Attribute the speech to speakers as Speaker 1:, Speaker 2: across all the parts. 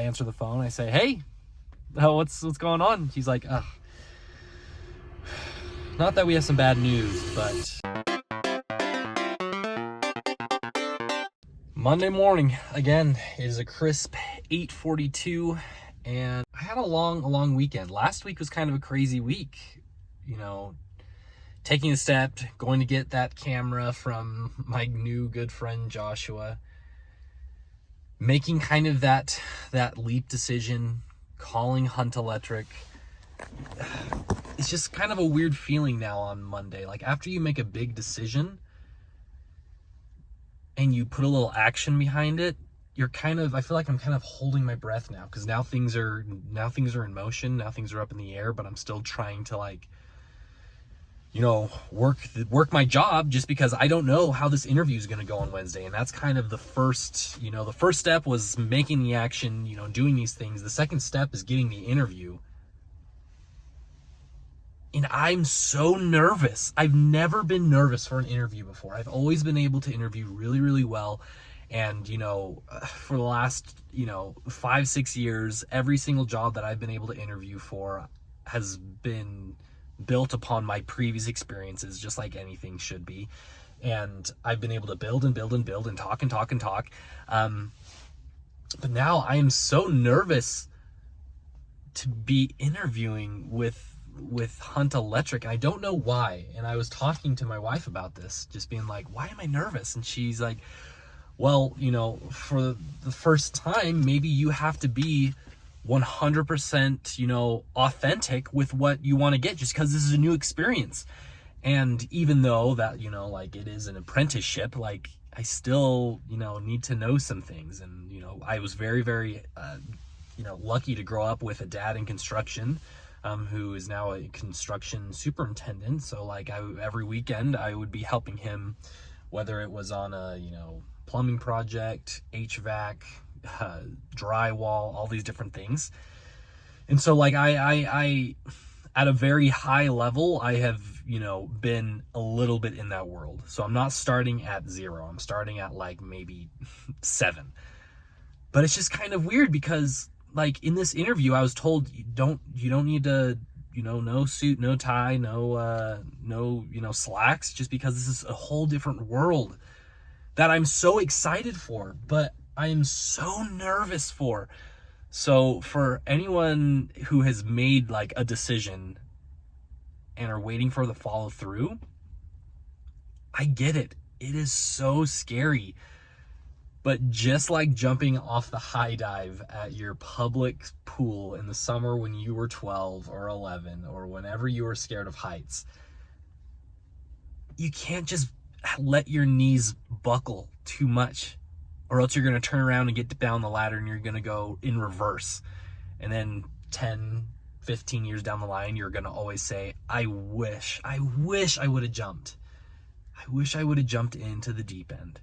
Speaker 1: answer the phone. I say, hey, what's going on? She's like, not that we have some bad news, but Monday morning, again, it is a crisp 8:42, and I had a long weekend. Last week was kind of a crazy week, taking a step, going to get that camera from my new good friend Joshua, making kind of that leap decision, calling Hunt Electric. It's just kind of a weird feeling now on Monday. Like, after you make a big decision and you put a little action behind it, I feel like I'm kind of holding my breath now, because now things are in motion, now things are up in the air, but I'm still trying to work my job, just because I don't know how this interview is going to go on Wednesday. And that's kind of the first step was making the action, doing these things. The second step is getting the interview. And I'm so nervous. I've never been nervous for an interview before. I've always been able to interview really, really well. And, for the last, 5-6 years, every single job that I've been able to interview for has been built upon my previous experiences, just like anything should be. And I've been able to build and build and build and talk and talk and talk. But now I am so nervous to be interviewing with Hunt Electric, and I don't know why. And I was talking to my wife about this, just being like, why am I nervous? And she's like, well, for the first time, maybe you have to be 100%, authentic with what you want to get, just because this is a new experience. And even though that, it is an apprenticeship, I still, need to know some things. And, I was very, very, lucky to grow up with a dad in construction, who is now a construction superintendent. So every weekend I would be helping him, whether it was on a, plumbing project, HVAC, drywall, all these different things. And so I at a very high level, I have, been a little bit in that world. So I'm not starting at 0. I'm starting at maybe 7. But it's just kind of weird because in this interview, I was told you don't need to, no suit, no tie, no slacks, just because this is a whole different world that I'm so excited for, but I am so nervous for. So for anyone who has made a decision and are waiting for the follow through, I get it. It is so scary. But just like jumping off the high dive at your public pool in the summer when you were 12 or 11, or whenever you were scared of heights, you can't just let your knees buckle too much, or else you're going to turn around and get down the ladder and you're going to go in reverse. And then 10, 15 years down the line, you're going to always say, I wish I would have jumped. I wish I would have jumped into the deep end.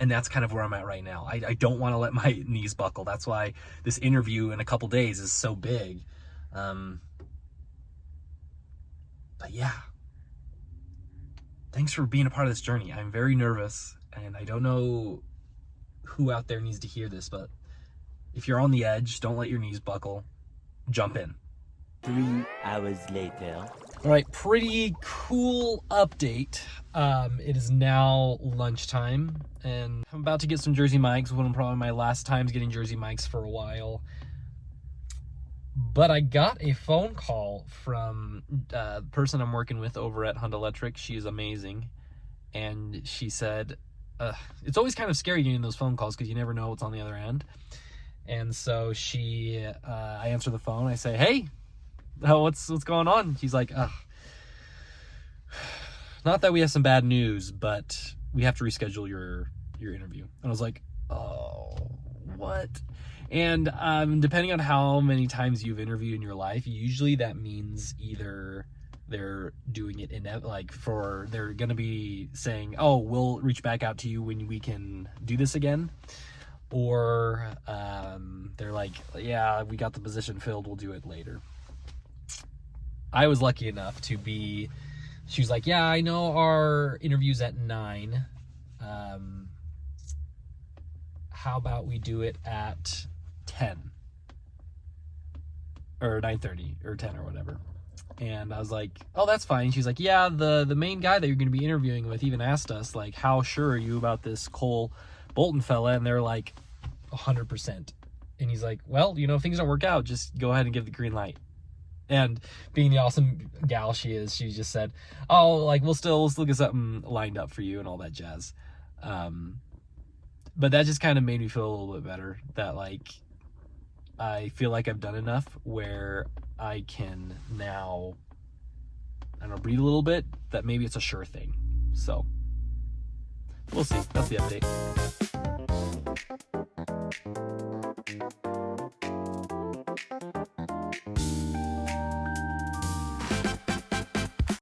Speaker 1: And that's kind of where I'm at right now. I don't want to let my knees buckle. That's why this interview in a couple days is so big. But yeah, thanks for being a part of this journey. I'm very nervous, and I don't know who out there needs to hear this, but if you're on the edge, don't let your knees buckle. Jump in.
Speaker 2: 3 hours later.
Speaker 1: All right, pretty cool update. It is now lunchtime, and I'm about to get some Jersey Mike's. One of probably my last times getting Jersey Mike's for a while. But I got a phone call from the person I'm working with over at Hunt Electric. She is amazing. And she said, it's always kind of scary getting those phone calls because you never know what's on the other end. And so I answer the phone. I say, hey, what's going on? She's like, not that we have some bad news, but we have to reschedule your interview. And I was like, oh, what? And depending on how many times you've interviewed in your life, usually that means either they're doing it they're going to be saying, oh, we'll reach back out to you when we can do this again. Or they're like, yeah, we got the position filled, we'll do it later. I was lucky enough to be, she was like, yeah, I know our interview's at 9. How about we do it at 10? or 9:30 or 10 or whatever. And I was like, oh, that's fine. She's like, yeah, the main guy that you're going to be interviewing with even asked us, like, how sure are you about this Cole Bolton fella? And they're like, 100%. And he's like, well, you know, if things don't work out, just go ahead and give the green light. And being the awesome gal she is, she just said, oh, like, we'll still get something lined up for you and all that jazz. But that just kind of made me feel a little bit better that, like, I feel like I've done enough where I can now, I don't know, breathe a little bit, that maybe it's a sure thing. So we'll see. That's the update.